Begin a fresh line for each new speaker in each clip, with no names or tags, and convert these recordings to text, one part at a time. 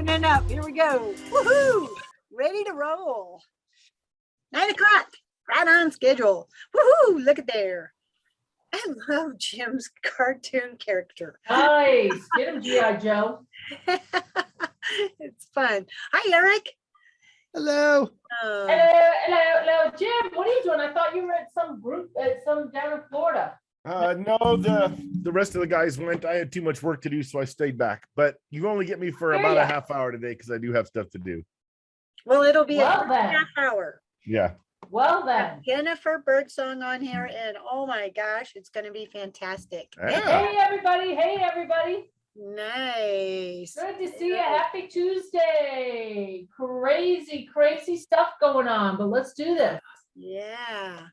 opening up. Here we go. Woohoo! Ready to roll. 9 o'clock, right on schedule. Woohoo! Look at there. I love Jim's cartoon character.
Nice. Get him, G.I. Joe.
It's fun. Hi, Eric.
Hello.
Hello, Jim. What are you doing? I thought you were at some group down in Florida.
No, the rest of the guys went. I had too much work to do, so I stayed back. But you only get me for about a half hour today because I do have stuff to do.
Well, it'll be a
then.
half hour.
Yeah.
Well then.
Jennifer Birdsong on here, and oh my gosh, it's going to be fantastic.
Yeah.
Hey everybody. Hey everybody.
Nice.
Good to see you. Happy Tuesday. Crazy stuff going on, but let's do this.
Yeah.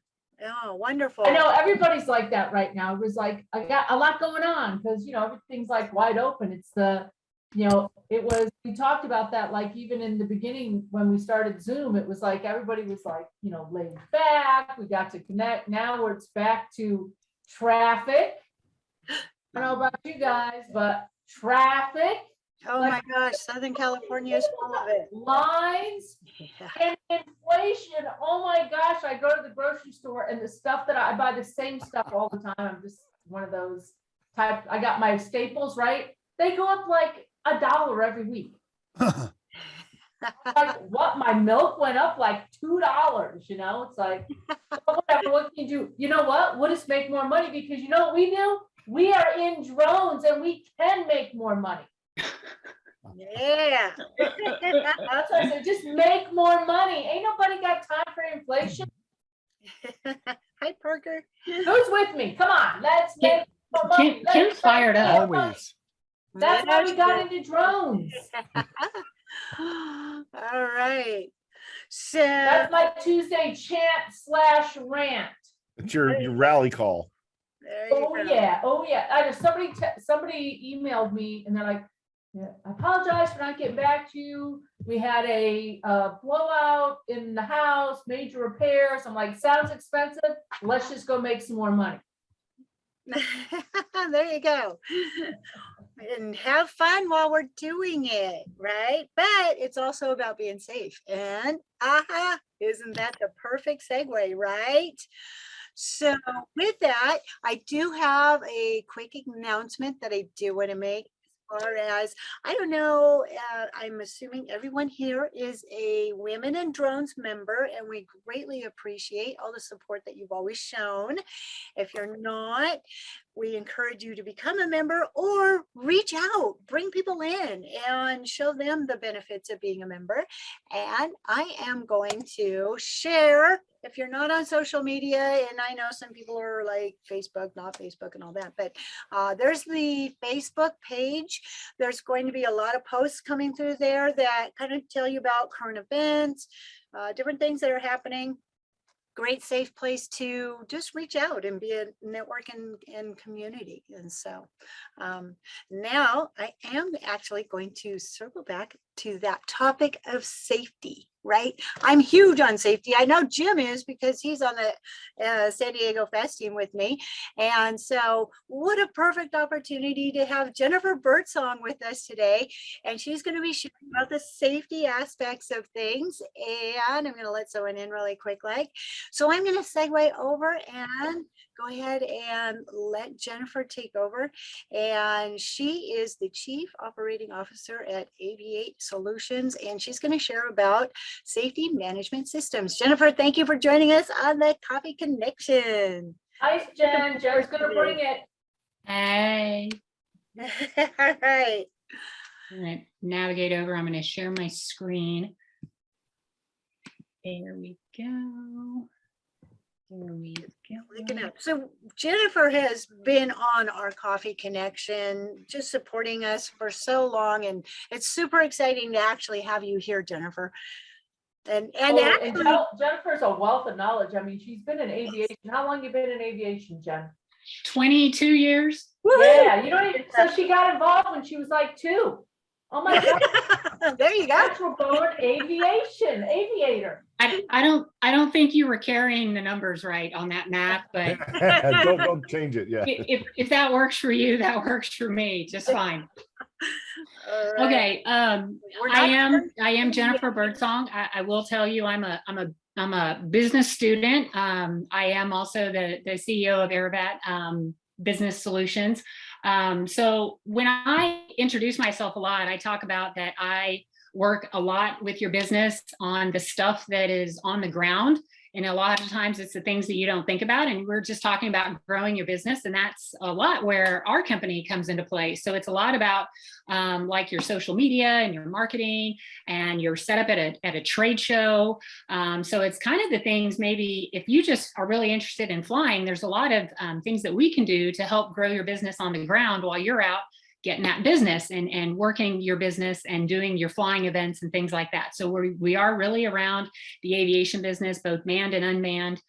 Oh, wonderful.
I know everybody's like that right now. It was like, I got a lot going on because, everything's like wide open. It's we talked about that, like even in the beginning when we started Zoom, it was like, everybody was like, laid back. We got to connect. Now it's back to traffic. I don't know about you guys, but traffic.
Oh my gosh, Southern California is full of it.
Lines and inflation. Oh my gosh, I go to the grocery store and the stuff that I buy the same stuff all the time. I'm just one of those type. I got my staples, right? They go up like $1 every week. Like what? My milk went up like $2. It's like whatever. What can you do? You know what? We'll just make more money because you know what we do? We are in drones and we can make more money.
Yeah.
That's what I said. Just make more money. Ain't nobody got time for inflation.
Hi, Parker.
Who's with me? Come on, let's make more money.
Kim's fired up.
Always.
That's why we got into drones.
All right. So
That's my Tuesday chant/rant.
It's your rally call.
there you go.
Oh yeah. I know somebody emailed me and they're like, yeah, I apologize for not getting back to you. We had a blowout in the house, major repairs. I'm like, sounds expensive. Let's just go make some more money.
There you go. And have fun while we're doing it, right? But it's also about being safe. And isn't that the perfect segue, right? So with that, I do have a quick announcement that I do want to make. As far as, I don't know, I'm assuming everyone here is a Women in Drones member, and we greatly appreciate all the support that you've always shown. If you're not, we encourage you to become a member or reach out, bring people in and show them the benefits of being a member. And I am going to share, if you're not on social media, and I know some people are like Facebook, not Facebook and all that, but there's the Facebook page. There's going to be a lot of posts coming through there that kind of tell you about current events, different things that are happening. Great safe place to just reach out and be a network and community. And so now I am actually going to circle back to that topic of safety, right? I'm huge on safety. I know Jim is because he's on the San Diego Fest team with me. And so what a perfect opportunity to have Jennifer Birdsong with us today. And she's going to be sharing about the safety aspects of things. And I'm going to let someone in really quick. So I'm going to segue over and go ahead and let Jennifer take over. And she is the Chief Operating Officer at Airavat Solutions, and she's going to share about safety management systems. Jennifer, thank you for joining us on the Coffee Connection.
Hi, Jen. Jen's going to bring it.
Hey.
All right.
All right. Navigate over. I'm going to share my screen. There we go. There we go.
So Jennifer has been on our Coffee Connection, just supporting us for so long, and it's super exciting to actually have you here, Jennifer. And
Jennifer's a wealth of knowledge. I mean, she's been in aviation. How long have you been in aviation, Jen?
22 years.
Yeah, you don't even. So she got involved when she was like 2. Oh my God,
There you go.
natural born aviator.
I don't think you were carrying the numbers right on that map, but
Don't change it. Yeah.
if that works for you, that works for me just fine.
All right.
Okay,
We're
I
not
am Jennifer Birdsong. I will tell you, I'm a business student. I am also the CEO of Airavat Business Solutions. So when I introduce myself a lot, I talk about that I work a lot with your business on the stuff that is on the ground. And a lot of times it's the things that you don't think about. And we're just talking about growing your business. And that's a lot where our company comes into play. So it's a lot about like your social media and your marketing and your setup at a trade show. So it's kind of the things, maybe if you just are really interested in flying, there's a lot of things that we can do to help grow your business on the ground while you're out getting that business and working your business and doing your flying events and things like that. So we are really around the aviation business, both manned and unmanned,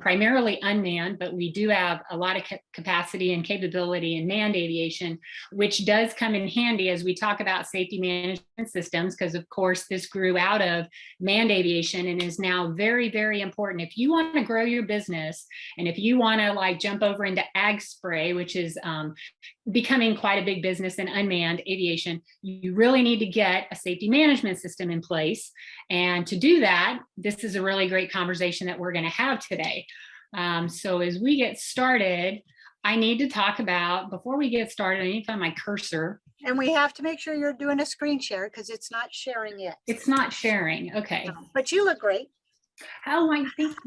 primarily unmanned, but we do have a lot of capacity and capability in manned aviation, which does come in handy as we talk about safety management systems, because of course this grew out of manned aviation and is now very, very important. If you want to grow your business and if you want to like jump over into ag spray, which is becoming quite a big business in unmanned aviation, you really need to get a safety management system in place. And to do that, this is a really great conversation that we're going to have today. So as we get started, I need to talk about, before we get started, I need to find my cursor.
And we have to make sure you're doing a screen share because it's not sharing yet.
It's not sharing. Okay.
But you look great.
How I think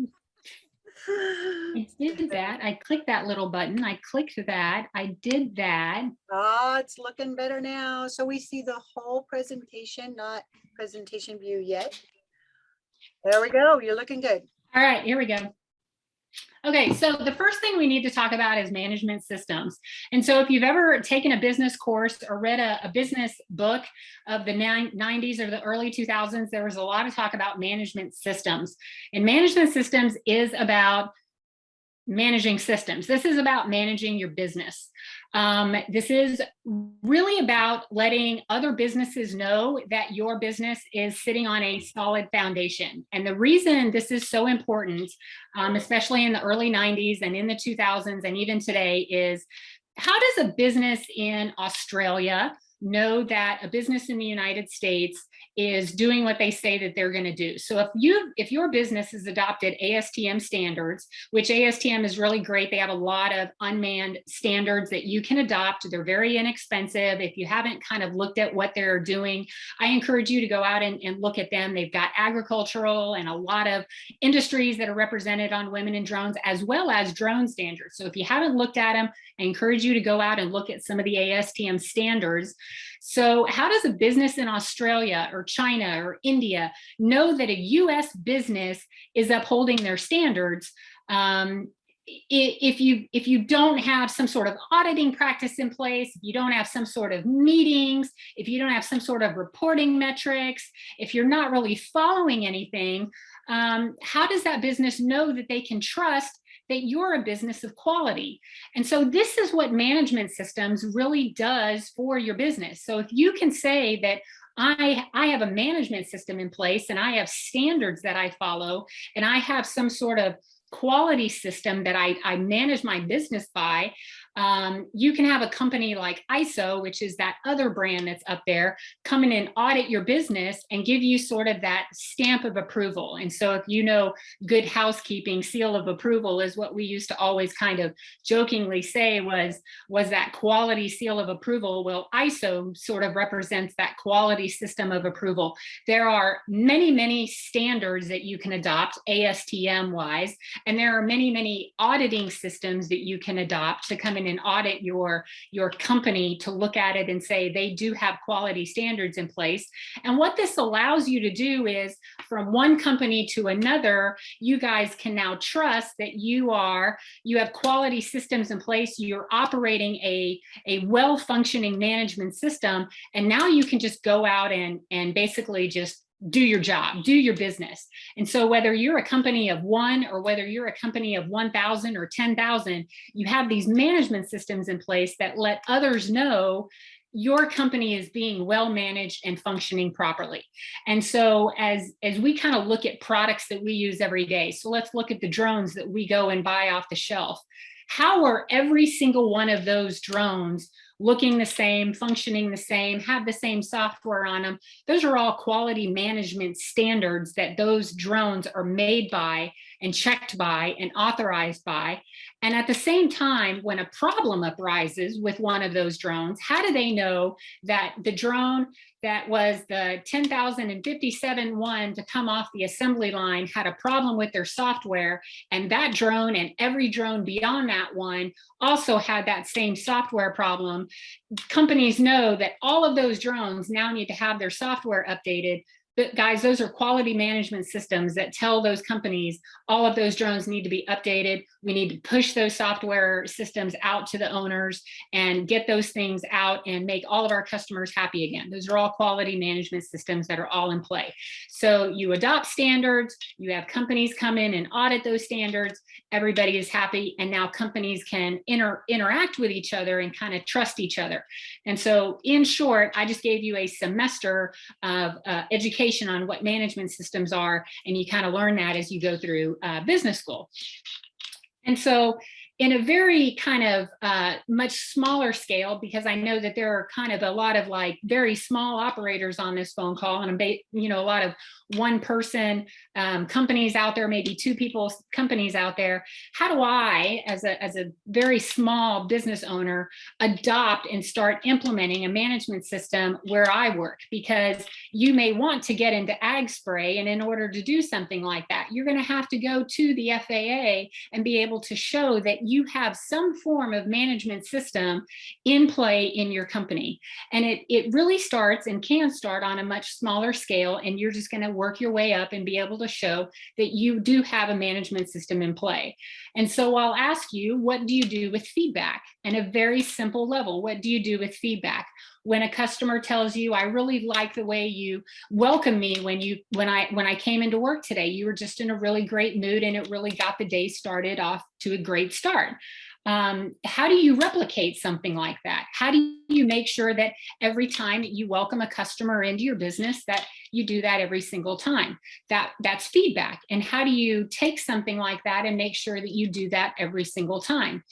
I did that. I clicked that little button. I clicked that. I did that.
Oh, it's looking better now. So we see the whole presentation, not presentation view yet. There we go. You're looking good.
All right, here we go. Okay, so the first thing we need to talk about is management systems. And so if you've ever taken a business course or read a business book of the 90s or the early 2000s, there was a lot of talk about management systems. And management systems is about managing systems. This is about managing your business. This is really about letting other businesses know that your business is sitting on a solid foundation. And the reason this is so important, especially in the early 90s and in the 2000s and even today, is how does a business in Australia know that a business in the United States is doing what they say that they're going to do? So if your business has adopted ASTM standards, which ASTM is really great, they have a lot of unmanned standards that you can adopt. They're very inexpensive. If you haven't kind of looked at what they're doing, I encourage you to go out and look at them. They've got agricultural and a lot of industries that are represented on women in drones, as well as drone standards. So if you haven't looked at them, I encourage you to go out and look at some of the ASTM standards. So how does a business in Australia or China or India know that a US business is upholding their standards? If you don't have some sort of auditing practice in place, if you don't have some sort of meetings, if you don't have some sort of reporting metrics, if you're not really following anything, how does that business know that they can trust that you're a business of quality? And so this is what management systems really does for your business. So if you can say that I have a management system in place and I have standards that I follow and I have some sort of quality system that I manage my business by, you can have a company like ISO, which is that other brand that's up there, come in and audit your business and give you sort of that stamp of approval. And so if you know, good housekeeping seal of approval is what we used to always kind of jokingly say was that quality seal of approval. Well, ISO sort of represents that quality system of approval. There are many, many standards that you can adopt ASTM wise, and there are many, many auditing systems that you can adopt to come in and audit your company, to look at it and say they do have quality standards in place. And what this allows you to do is, from one company to another, you guys can now trust that you have quality systems in place, you're operating a well-functioning management system, and now you can just go out and basically just do your job, do your business. And so whether you're a company of one or whether you're a company of 1,000 or 10,000, you have these management systems in place that let others know, your company is being well managed and functioning properly. And so as we kind of look at products that we use every day, so let's look at the drones that we go and buy off the shelf. How are every single one of those drones looking the same, functioning the same, have the same software on them? Those are all quality management standards that those drones are made by and checked by and authorized by. And at the same time, when a problem arises with one of those drones, how do they know that the drone that was the 10,057 one to come off the assembly line had a problem with their software, and that drone and every drone beyond that one also had that same software problem? Companies know that all of those drones now need to have their software updated. But guys, those are quality management systems that tell those companies all of those drones need to be updated. We need to push those software systems out to the owners and get those things out and make all of our customers happy again. Those are all quality management systems that are all in play. So you adopt standards, you have companies come in and audit those standards, everybody is happy, and now companies can interact with each other and kind of trust each other. And so in short, I just gave you a semester of education on what management systems are, and you kind of learn that as you go through business school. And so in a very kind of much smaller scale, because I know that there are kind of a lot of like very small operators on this phone call, and a lot of one person companies out there, maybe two people companies out there. How do I, as a very small business owner, adopt and start implementing a management system where I work? Because you may want to get into ag spray, and in order to do something like that, you're going to have to go to the FAA and be able to show that you have some form of management system in play in your company. And it really starts and can start on a much smaller scale, and you're just going to work your way up and be able to show that you do have a management system in play. And so I'll ask you, what do you do with feedback? And a very simple level, what do you do with feedback? When a customer tells you, I really like the way you welcome me when I came into work today, you were just in a really great mood and it really got the day started off to a great start. How do you replicate something like that? How do you make sure that every time that you welcome a customer into your business, that you do that every single time? That's feedback. And how do you take something like that and make sure that you do that every single time?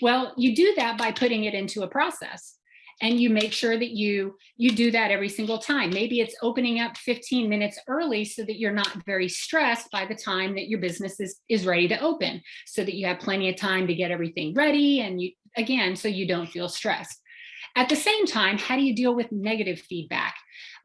Well, you do that by putting it into a process. And you make sure that you do that every single time. Maybe it's opening up 15 minutes early so that you're not very stressed by the time that your business is ready to open, so that you have plenty of time to get everything ready, and so you don't feel stressed. At the same time, how do you deal with negative feedback?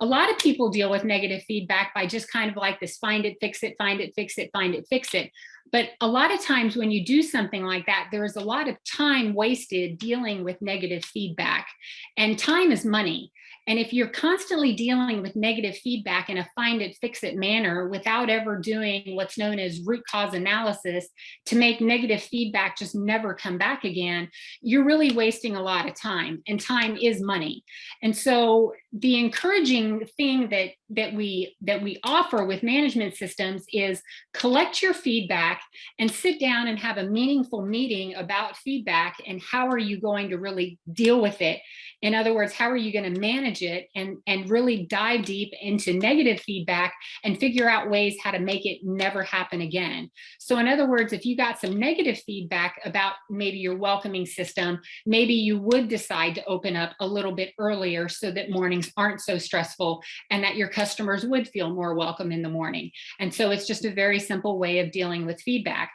A lot of people deal with negative feedback by just kind of like this, find it, fix it, find it, fix it, find it, fix it. But a lot of times when you do something like that, there is a lot of time wasted dealing with negative feedback, and time is money. And if you're constantly dealing with negative feedback in a find it, fix it manner without ever doing what's known as root cause analysis to make negative feedback just never come back again, you're really wasting a lot of time, and time is money. And so the encouraging thing that we offer with management systems is collect your feedback and sit down and have a meaningful meeting about feedback and how are you going to really deal with it. In other words, how are you going to manage it and really dive deep into negative feedback and figure out ways how to make it never happen again. So in other words, if you got some negative feedback about maybe your welcoming system, maybe you would decide to open up a little bit earlier so that mornings aren't so stressful and that your customers would feel more welcome in the morning. And so it's just a very simple way of dealing with feedback.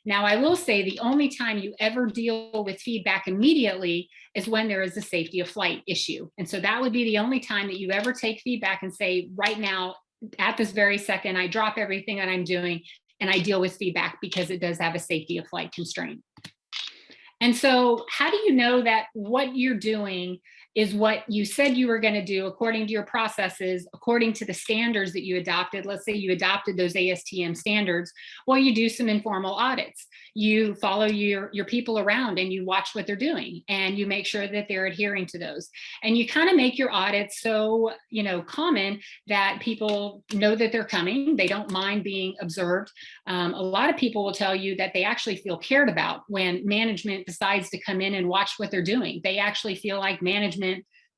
Now, I will say the only time you ever deal with feedback immediately is when there is a safety of flight issue. And so that would be the only time that you ever take feedback and say, right now, at this very second, I drop everything that I'm doing and I deal with feedback because it does have a safety of flight constraint. And so how do you know that what you're doing is what you said you were going to do according to your processes, according to the standards that you adopted? Let's say you adopted those ASTM standards. Well, you do some informal audits. You follow your people around and you watch what they're doing and you make sure that they're adhering to those. And you kind of make your audits so, common that people know that they're coming. They don't mind being observed. A lot of people will tell you that they actually feel cared about when management decides to come in and watch what they're doing. They actually feel like management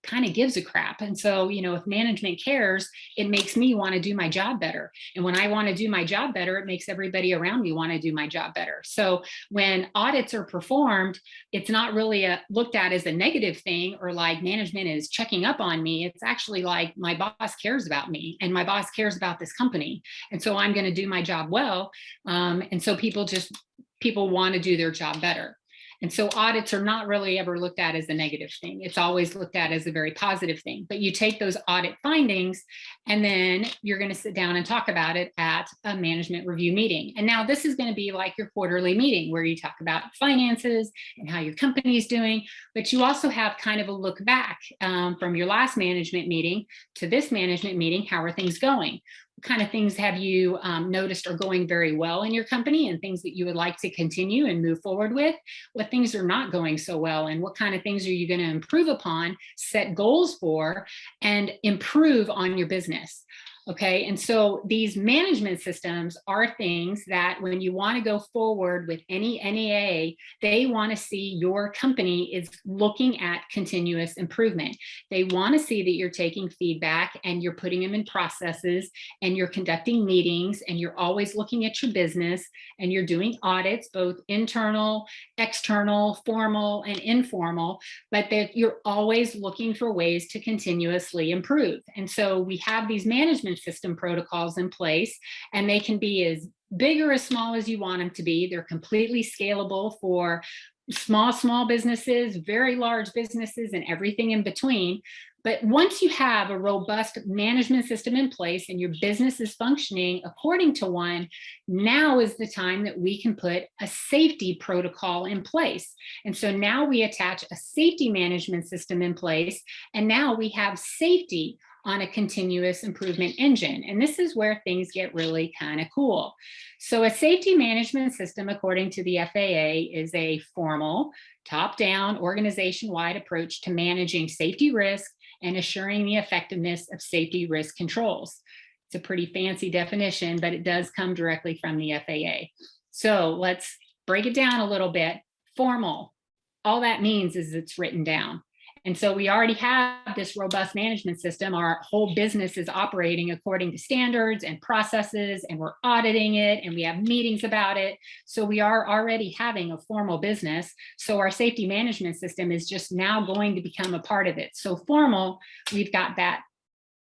kind of gives a crap. And so, if management cares, it makes me want to do my job better. And when I want to do my job better, it makes everybody around me want to do my job better. So when audits are performed, it's not really looked at as a negative thing or like management is checking up on me. It's actually like my boss cares about me and my boss cares about this company. And so I'm going to do my job well. And so people want to do their job better. And so audits are not really ever looked at as a negative thing. It's always looked at as a very positive thing. But you take those audit findings and then you're going to sit down and talk about it at a management review meeting. And now this is going to be like your quarterly meeting where you talk about finances and how your company is doing. But you also have kind of a look back from your last management meeting to this management meeting. How are things going? What kind of things have you noticed are going very well in your company and things that you would like to continue and move forward with? What things are not going so well and what kind of things are you going to improve upon, set goals for, and improve on your business? Okay, and so these management systems are things that when you want to go forward with any NEA, they want to see your company is looking at continuous improvement. They want to see that you're taking feedback and you're putting them in processes and you're conducting meetings and you're always looking at your business and you're doing audits, both internal, external, formal, and informal, but that you're always looking for ways to continuously improve. And so we have these management system protocols in place, and they can be as big or as small as you want them to be. They're completely scalable for small businesses, very large businesses, and everything in between. But once you have a robust management system in place and your business is functioning according to one, now is the time that we can put a safety protocol in place. And so now we attach a safety management system in place, and now we have safety on a continuous improvement engine. And this is where things get really kind of cool. So a safety management system, according to the FAA, is a formal, top-down, organization-wide approach to managing safety risk and assuring the effectiveness of safety risk controls. It's a pretty fancy definition, but it does come directly from the FAA. So let's break it down a little bit. Formal, all that means is it's written down. And so we already have this robust management system. Our whole business is operating according to standards and processes, and we're auditing it, and we have meetings about it. So we are already having a formal business. So our safety management system is just now going to become a part of it. So formal, we've got that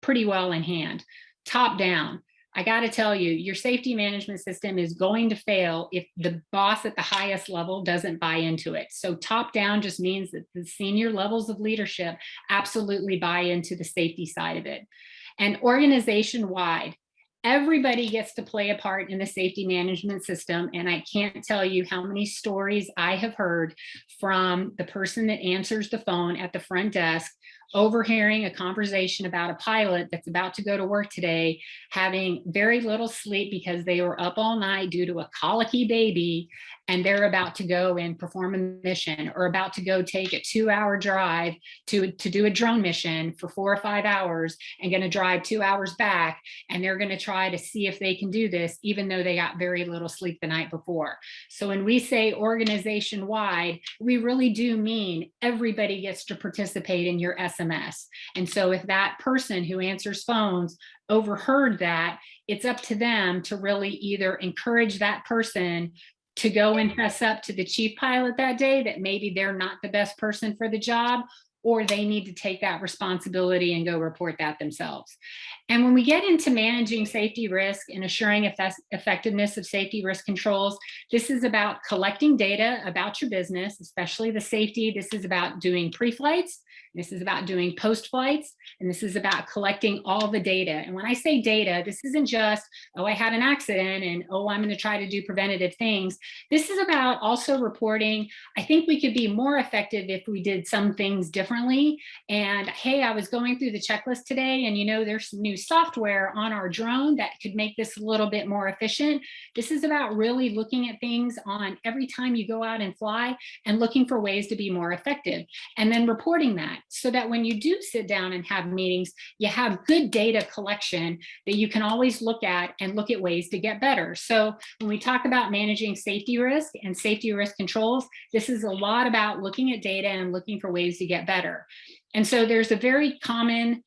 pretty well in hand. Top down, I got to tell you, your safety management system is going to fail if the boss at the highest level doesn't buy into it. So top down just means that the senior levels of leadership absolutely buy into the safety side of it. And organization wide, everybody gets to play a part in the safety management system. And I can't tell you how many stories I have heard from the person that answers the phone at the front desk, overhearing a conversation about a pilot that's about to go to work today, having very little sleep because they were up all night due to a colicky baby, and they're about to go and perform a mission, or about to go take a 2-hour drive to do a drone mission for 4 or 5 hours, and going to drive 2 hours back, and they're going to try to see if they can do this, even though they got very little sleep the night before. So when we say organization wide, we really do mean everybody gets to participate in your SMS. And so if that person who answers phones overheard that, it's up to them to really either encourage that person to go and fess up to the chief pilot that day that maybe they're not the best person for the job, or they need to take that responsibility and go report that themselves. And when we get into managing safety risk and assuring effectiveness of safety risk controls, this is about collecting data about your business, especially the safety. This is about doing pre-flights. This is about doing post-flights, and this is about collecting all the data. And when I say data, this isn't just, oh, I had an accident and, oh, I'm going to try to do preventative things. This is about also reporting. I think we could be more effective if we did some things differently. And hey, I was going through the checklist today, and there's some new software on our drone that could make this a little bit more efficient. This is about really looking at things on every time you go out and fly and looking for ways to be more effective, and then reporting that, so that when you do sit down and have meetings, you have good data collection that you can always look at and look at ways to get better. So when we talk about managing safety risk and safety risk controls, this is a lot about looking at data and looking for ways to get better. better. And so there's a very common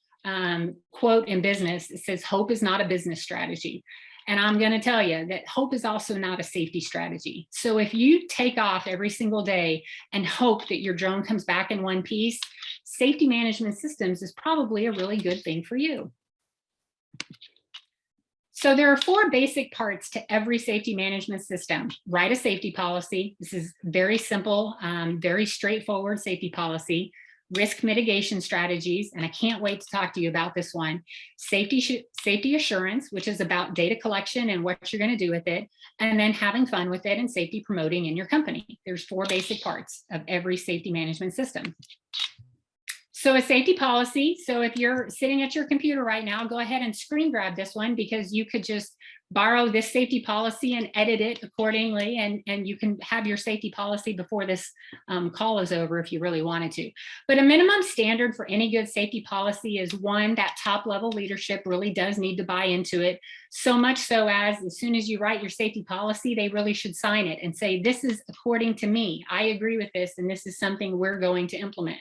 quote in business. It says, hope is not a business strategy. And I'm going to tell you that hope is also not a safety strategy. So if you take off every single day and hope that your drone comes back in one piece, safety management systems is probably a really good thing for you. So there are 4 basic parts to every safety management system. Write a safety policy. This is very simple, very straightforward safety policy. Risk mitigation strategies, and I can't wait to talk to you about this one. Safety assurance, which is about data collection and what you're going to do with it, and then having fun with it and safety promoting in your company. There's 4 basic parts of every safety management system. So a safety policy. So if you're sitting at your computer right now, go ahead and screen grab this one, because you could just borrow this safety policy and edit it accordingly. And you can have your safety policy before this call is over if you really wanted to. But a minimum standard for any good safety policy is one that top level leadership really does need to buy into it. So much so as soon as you write your safety policy, they really should sign it and say, this is according to me. I agree with this, and this is something we're going to implement.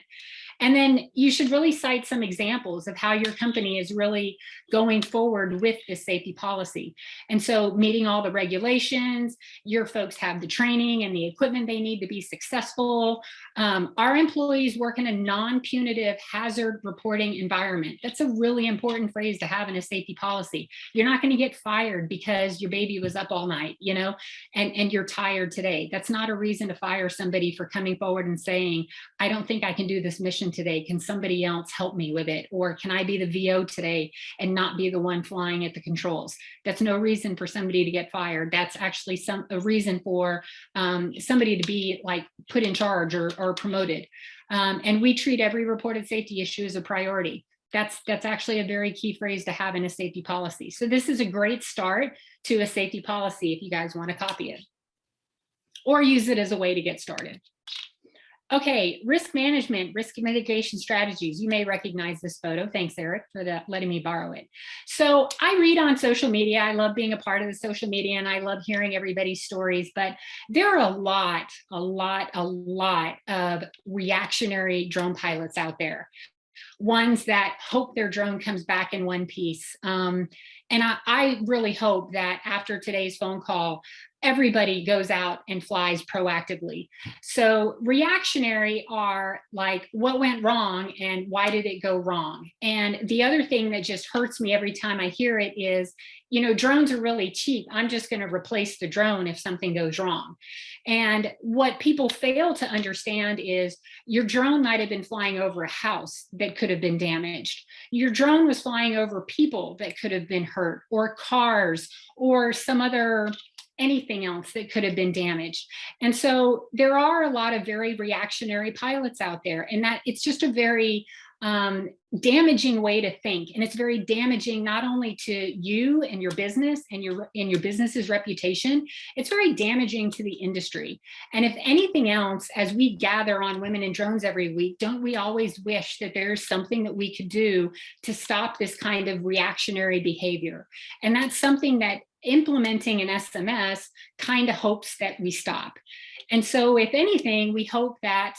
And then you should really cite some examples of how your company is really going forward with this safety policy. And so meeting all the regulations, your folks have the training and the equipment they need to be successful. Our employees work in a non-punitive hazard reporting environment. That's a really important phrase to have in a safety policy. You're not going to get fired because your baby was up all night, you know, and you're tired today. That's not a reason to fire somebody for coming forward and saying, I don't think I can do this mission today. Can somebody else help me with it? Or can I be the VO today and not be the one flying at the controls? That's no reason for somebody to get fired. That's actually a reason for somebody to be like put in charge or promoted. And we treat every reported safety issue as a priority. That's actually a very key phrase to have in a safety policy. So this is a great start to a safety policy if you guys want to copy it or use it as a way to get started. Okay, risk management, risk mitigation strategies. You may recognize this photo. Thanks, Eric, for letting me borrow it. So I read on social media. I love being a part of the social media, and I love hearing everybody's stories, but there are a lot of reactionary drone pilots out there. Ones that hope their drone comes back in one piece. And I really hope that after today's phone call, everybody goes out and flies proactively. So reactionary are like, what went wrong and why did it go wrong? And the other thing that just hurts me every time I hear it is, you know, drones are really cheap. I'm just going to replace the drone if something goes wrong. And what people fail to understand is your drone might have been flying over a house that could have been damaged. Your drone was flying over people that could have been hurt, or cars, or some other anything else that could have been damaged. And so there are a lot of very reactionary pilots out there, and that it's just a very damaging way to think. And it's very damaging not only to you and your business and your business's reputation, it's very damaging to the industry. And if anything else, as we gather on Women in Drones every week, don't we always wish that there's something that we could do to stop this kind of reactionary behavior? And that's something that implementing an SMS kind of hopes that we stop. And so if anything, we hope that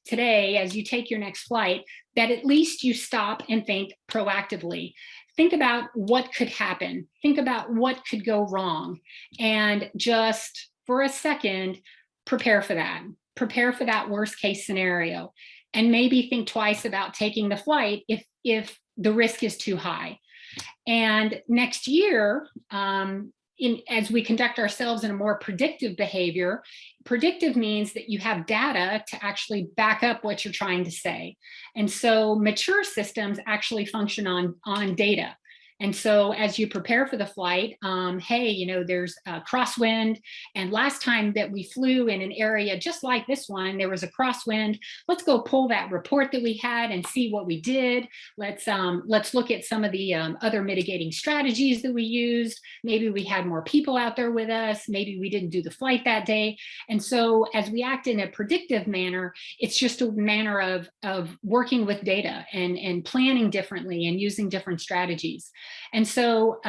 today, as you take your next flight, that at least you stop and think proactively. Think about what could happen. Think about what could go wrong. And just for a second, prepare for that. Prepare for that worst case scenario. And maybe think twice about taking the flight if the risk is too high. And next year, as we conduct ourselves in a more predictive behavior, predictive means that you have data to actually back up what you're trying to say. And so mature systems actually function on data. And so as you prepare for the flight, hey, you know, there's a crosswind. And last time that we flew in an area just like this one, there was a crosswind. Let's go pull that report that we had and see what we did. Let's look at some of the other mitigating strategies that we used. Maybe we had more people out there with us. Maybe we didn't do the flight that day. And so as we act in a predictive manner, it's just a manner of working with data and planning differently and using different strategies. And so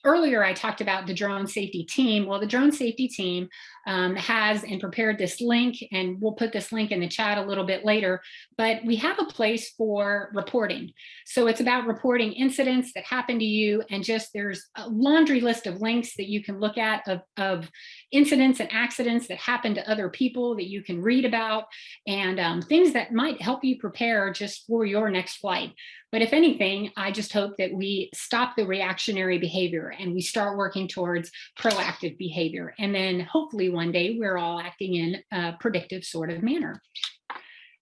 earlier I talked about the drone safety team. Well, the drone safety team has and prepared this link, and we'll put this link in the chat a little bit later, but we have a place for reporting. So it's about reporting incidents that happen to you, and just there's a laundry list of links that you can look at of incidents and accidents that happen to other people that you can read about, and things that might help you prepare just for your next flight. But if anything, I just hope that we stop the reactionary behavior and we start working towards proactive behavior. And then hopefully one day we're all acting in a predictive sort of manner.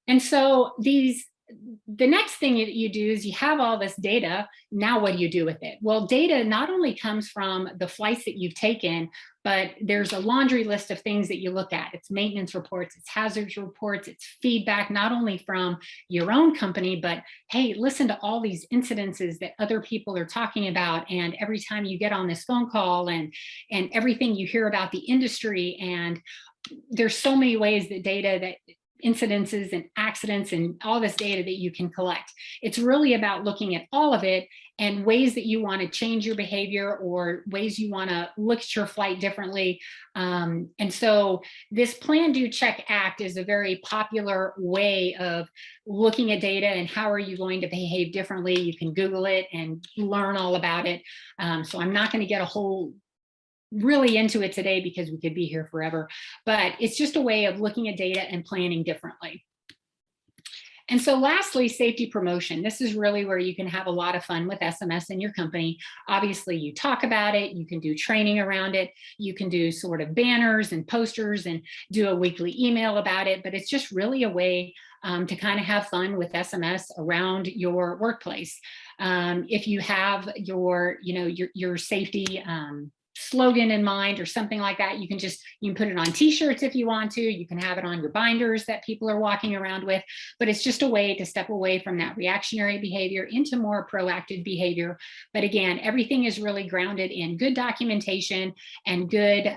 And so the next thing that you do is you have all this data. Now what do you do with it? Well, data not only comes from the flights that you've taken, but there's a laundry list of things that you look at. It's maintenance reports, it's hazards reports, it's feedback, not only from your own company, but hey, listen to all these incidences that other people are talking about. And every time you get on this phone call and everything you hear about the industry, and there's so many ways that data that incidences and accidents and all this data that you can collect. It's really about looking at all of it and ways that you want to change your behavior or ways you want to look at your flight differently. And so this Plan, Do, Check, Act is a very popular way of looking at data and how are you going to behave differently. You can Google it and learn all about it. So I'm not going to get really into it today because we could be here forever, but it's just a way of looking at data and planning differently. And so lastly, safety promotion. This is really where you can have a lot of fun with SMS in your company. Obviously, you talk about it, you can do training around it, you can do sort of banners and posters and do a weekly email about it, but it's just really a way to kind of have fun with SMS around your workplace. If you have your safety slogan in mind or something like that, you can put it on t-shirts if you want to, you can have it on your binders that people are walking around with, but it's just a way to step away from that reactionary behavior into more proactive behavior. But again, everything is really grounded in good documentation and good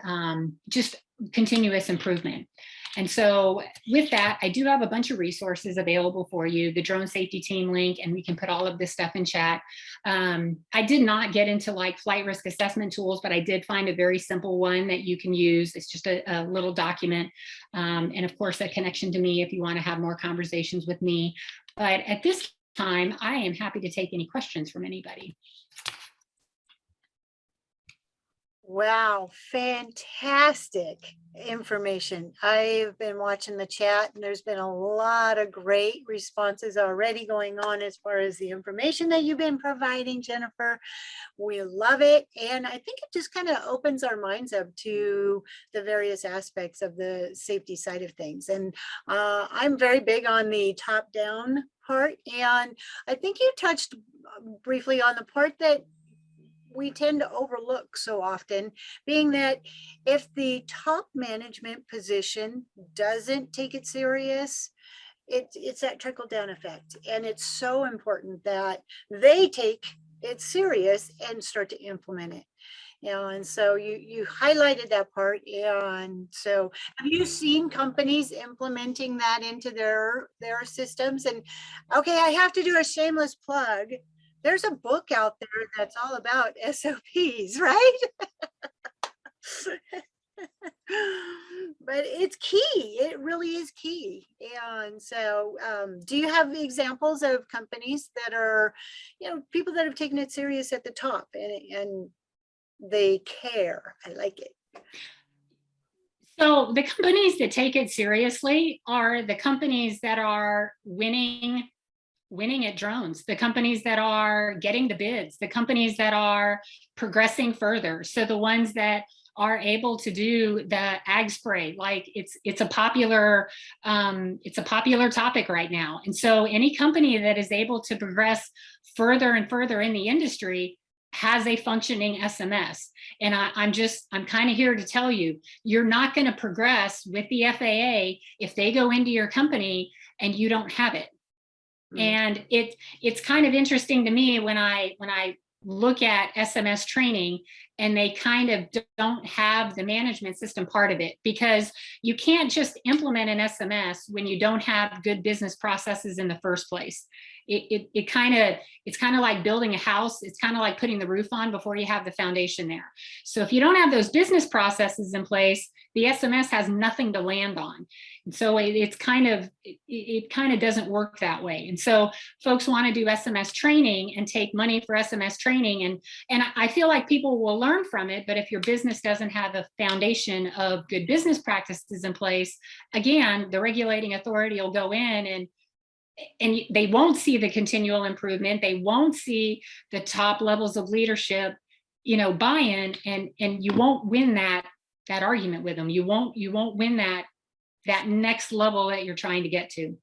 just continuous improvement. And so with that, I do have a bunch of resources available for you, the drone safety team link, and we can put all of this stuff in chat. I did not get into like flight risk assessment tools, but I did find a very simple one that you can use. It's just a little document. And of course, a connection to me if you want to have more conversations with me. But at this time, I am happy to take any questions from anybody.
Wow, fantastic information. I've been watching the chat and there's been a lot of great responses already going on as far as the information that you've been providing, Jennifer. We love it. And I think it just kind of opens our minds up to the various aspects of the safety side of things. And I'm very big on the top-down part. And I think you touched briefly on the part that we tend to overlook so often, being that if the top management position doesn't take it serious, it's that trickle down effect. And it's so important that they take it serious and start to implement it. And so you highlighted that part. And so have you seen companies implementing that into their systems? And okay, I have to do a shameless plug. There's a book out there that's all about SOPs, right? But it's key. It really is key. And so do you have examples of companies that are, people that have taken it serious at the top and they care? I like it.
So the companies that take it seriously are the companies that are winning at drones, the companies that are getting the bids, the companies that are progressing further. So the ones that are able to do the ag spray, like it's a popular topic right now. And so any company that is able to progress further and further in the industry has a functioning SMS. And I'm kind of here to tell you, you're not going to progress with the FAA if they go into your company and you don't have it. And it's kind of interesting to me when I look at SMS training and they kind of don't have the management system part of it, because you can't just implement an SMS when you don't have good business processes in the first place. It's kind of like building a house. It's kind of like putting the roof on before you have the foundation there. So if you don't have those business processes in place, the SMS has nothing to land on. And so it kind of doesn't work that way. And so folks want to do SMS training and take money for SMS training. And I feel like people will learn from it, but if your business doesn't have a foundation of good business practices in place, again, the regulating authority will go in and they won't see the continual improvement. They won't see the top levels of leadership, buy-in, and you won't win that argument with them. You won't win that next level that you're trying to get to.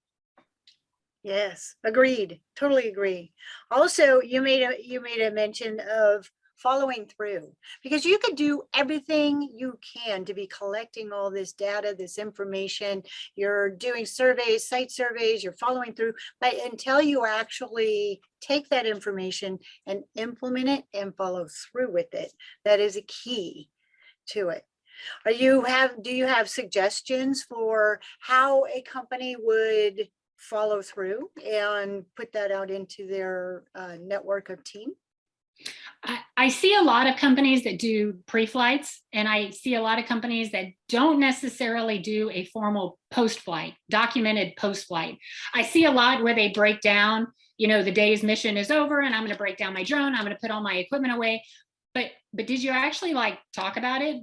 Yes, agreed. Totally agree. Also, you made a mention of following through, because you could do everything you can to be collecting all this data, this information. You're doing surveys, site surveys, you're following through, but until you actually take that information and implement it and follow through with it, that is a key to it. Do you have suggestions for how a company would follow through and put that out into their network of team?
I see a lot of companies that do pre-flights, and I see a lot of companies that don't necessarily do a formal post-flight, documented post-flight. I see a lot where they break down, the day's mission is over and I'm going to break down my drone. I'm going to put all my equipment away. But did you actually talk about it?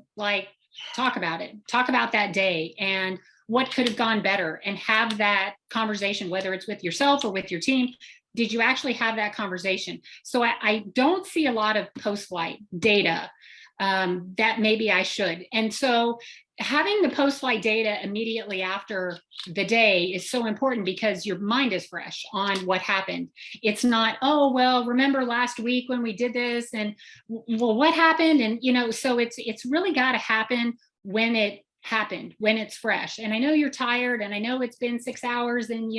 Talk about it. Talk about that day and what could have gone better, and have that conversation, whether it's with yourself or with your team. Did you actually have that conversation? So I don't see a lot of post-flight data that maybe I should. And so having the post-flight data immediately after the day is so important, because your mind is fresh on what happened. It's not, oh, well, remember last week when we did this, and well, what happened? And, so it's really got to happen when it happened, when it's fresh. And I know you're tired, and I know it's been 6 hours, and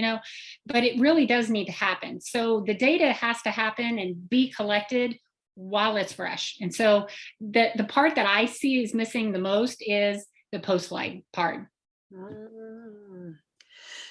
but it really does need to happen. So the data has to happen and be collected while it's fresh. And so the part that I see is missing the most is the post-flight part.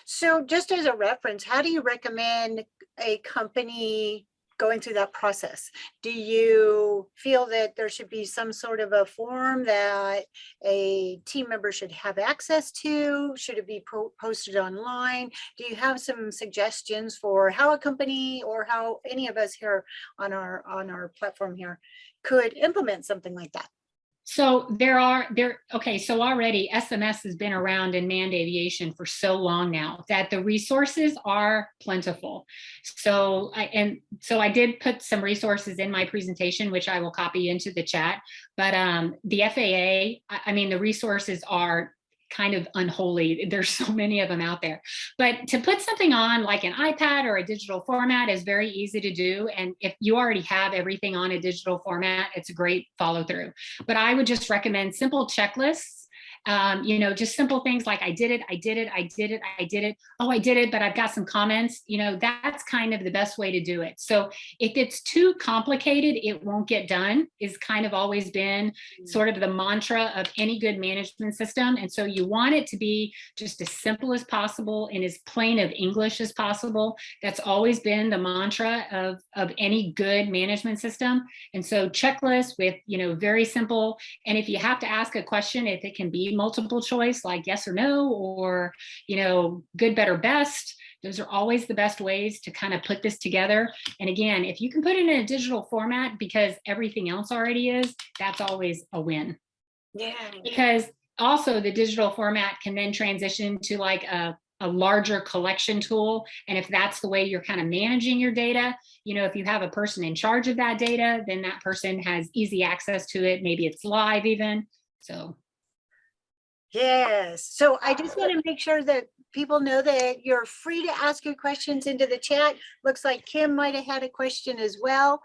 So just as a reference, how do you recommend a company going through that process? Do you feel that there should be some sort of a form that a team member should have access to? Should it be posted online? Do you have some suggestions for how a company, or how any of us here on our platform here could implement something like that?
So so already SMS has been around in manned aviation for so long now that the resources are plentiful. So I did put some resources in my presentation, which I will copy into the chat. But the FAA, the resources are kind of unholy. There's so many of them out there. But to put something on like an iPad or a digital format is very easy to do. And if you already have everything on a digital format, it's a great follow through. But I would just recommend simple checklists. Just simple things like I did it. Oh, I did it, but I've got some comments. That's kind of the best way to do it. So if it's too complicated, it won't get done, is kind of always been sort of the mantra of any good management system. And so you want it to be just as simple as possible and as plain of English as possible. That's always been the mantra of any good management system. And so checklists with, very simple. And if you have to ask a question, if it can be multiple choice, like yes or no, or good, better, best, those are always the best ways to kind of put this together. And again, if you can put it in a digital format because everything else already is, that's always a win.
Yeah.
Because also the digital format can then transition to like a larger collection tool. And if that's the way you're kind of managing your data, if you have a person in charge of that data, then that person has easy access to it. Maybe it's live even. So
yes. So I just want to make sure that people know that you're free to ask your questions into the chat. Looks like Kim might have had a question as well.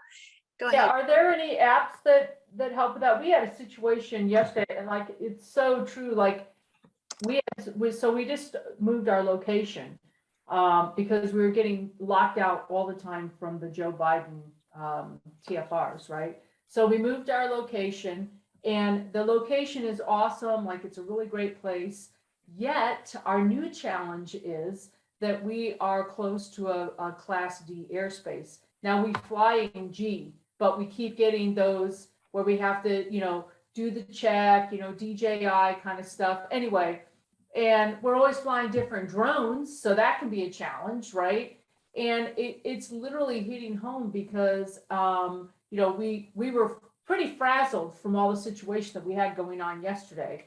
Go
Yeah,
ahead.
are there any apps that help with that? We had a situation yesterday, and it's so true. We just moved our location because we were getting locked out all the time from the Joe Biden TFRs, right? So we moved our location, and the location is awesome, like it's a really great place. Yet our new challenge is that we are close to a Class D airspace. Now we fly in G, but we keep getting those where we have to, do the check, DJI kind of stuff. Anyway, and we're always flying different drones, so that can be a challenge, right? And it's literally hitting home because, we were pretty frazzled from all the situation that we had going on yesterday.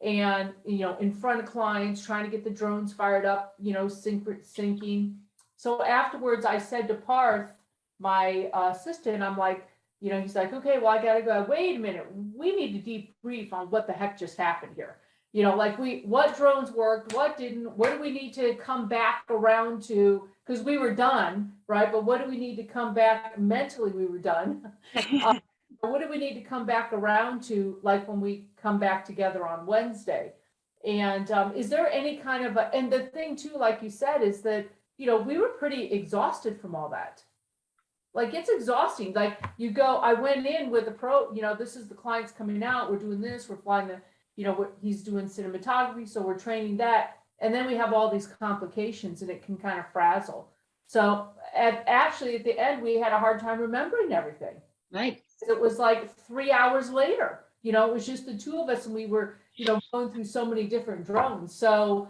And, in front of clients, trying to get the drones fired up, syncing. So afterwards, I said to Parth, my assistant, I'm like, he's like, okay, well, I gotta go. Wait a minute, we need to debrief on what the heck just happened here. What drones worked, what didn't, what do we need to come back around to? Because we were done, right? But what do we need to come back mentally? We were done. What do we need to come back around to, like when we come back together on Wednesday? And is there any kind of and the thing too, like you said, is that, we were pretty exhausted from all that. Like, it's exhausting. Like, I went in with a this is the client's coming out, we're doing this, we're flying he's doing cinematography, so we're training that. And then we have all these complications and it can kind of frazzle. So actually at the end, we had a hard time remembering everything.
Right.
It was like 3 hours later, it was just the two of us and we were, going through so many different drones. So,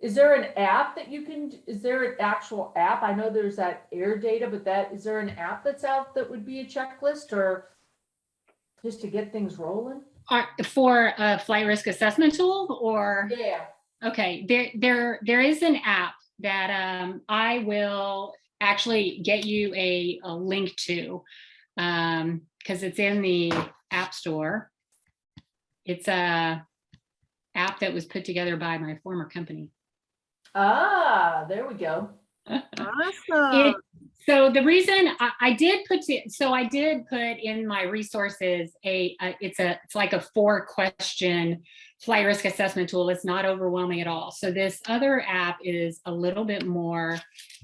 is there an app that is there an actual app? I know there's that air data, but is there an app that's out that would be a checklist or just to get things rolling?
For a flight risk assessment tool or?
Yeah.
Okay, there is an app that I will actually get you a link to because it's in the App Store. It's a app that was put together by my former company.
Ah, there we go.
Awesome.
So the reason I did put in my resources it's like a 4-question flight risk assessment tool. It's not overwhelming at all. So this other app is a little bit more.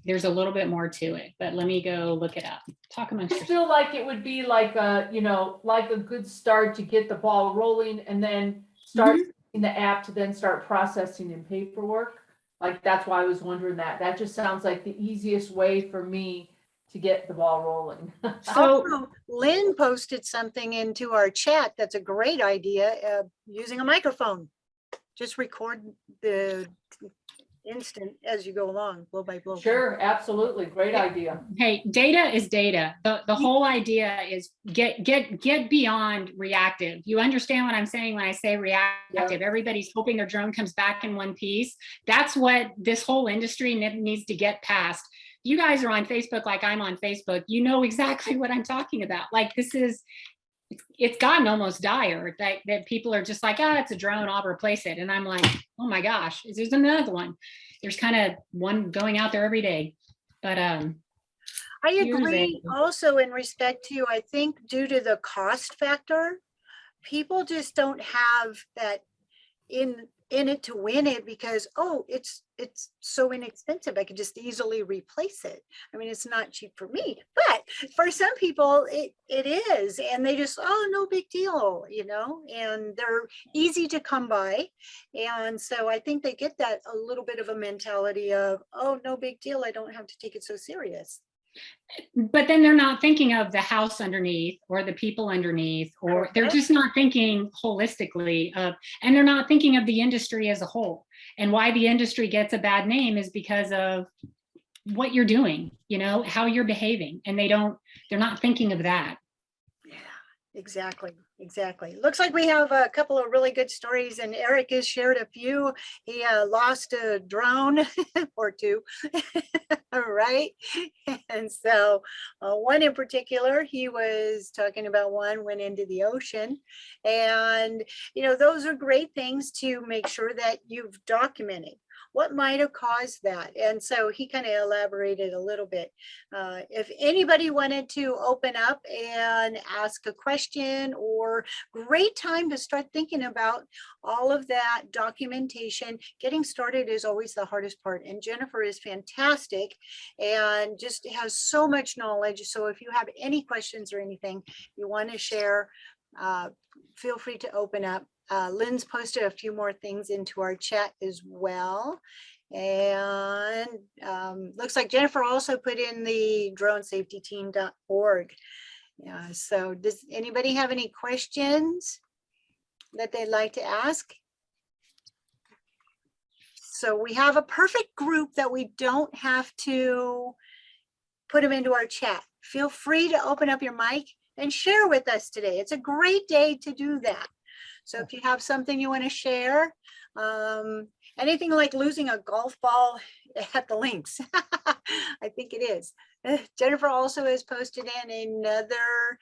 There's a little bit more to it, but let me go look it up. Talk amongst
I
yourselves.
feel like it would be like like a good start to get the ball rolling and then start in the app to then start processing in paperwork. Like, that's why I was wondering that. That just sounds like the easiest way for me to get the ball rolling.
So
Also, Lynn posted something into our chat. That's a great idea, using a microphone. Just record the instant as you go along, blow by blow.
Sure, absolutely. Great idea.
hey, data is data. The whole idea is get beyond reactive. You understand what I'm saying when I say reactive? Everybody's hoping their drone comes back in one piece. That's what this whole industry needs to get past. You guys are on Facebook like I'm on Facebook. You know exactly what I'm talking about. Like, it's gotten almost dire that people are just like, it's a drone, I'll replace it. And I'm like, oh my gosh, there's another one. There's kind of one going out there every day. But
I agree also in respect to, I think due to the cost factor, people just don't have that in it to win it because, it's so inexpensive. I could just easily replace it. I mean, it's not cheap for me, but for some people it is. And they just, no big deal, and they're easy to come by. And so I think they get that a little bit of a mentality of, no big deal. I don't have to take it so serious.
But then they're not thinking of the house underneath or the people underneath, or they're just not thinking holistically and they're not thinking of the industry as a whole. And why the industry gets a bad name is because of what you're doing, how you're behaving, and they're not thinking of that.
Yeah, exactly. Looks like we have a couple of really good stories, and Eric has shared a few. He lost a drone or two, right? And so one in particular, he was talking about one went into the ocean. And, those are great things to make sure that you've documented. what might have caused that. And so he kind of elaborated a little bit. If anybody wanted to open up and ask a question, or great time to start thinking about all of that documentation. Getting started is always the hardest part. And Jennifer is fantastic and just has so much knowledge. So if you have any questions or anything you want to share, feel free to open up. Lynn's posted a few more things into our chat as well. And looks like Jennifer also put in the dronesafetyteam.org. Yeah, so does anybody have any questions that they'd like to ask? So we have a perfect group that we don't have to put them into our chat. Feel free to open up your mic and share with us today. It's a great day to do that. So if you have something you want to share, anything like losing a golf ball at the links, I think it is. Jennifer also has posted in another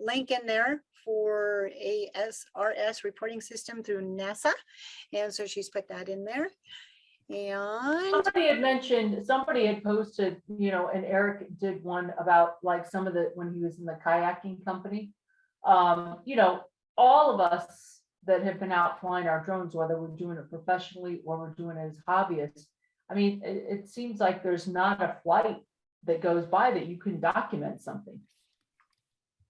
link in there for ASRS reporting system through NASA. And so she's put that in there. And
Somebody had mentioned, somebody had posted, you know, and Eric did one about like some of the, when he was in the kayaking company. You know, all of us that have been out flying our drones, whether we're doing it professionally or we're doing it as hobbyists, I mean, it seems like there's not a flight that goes by that you can document something.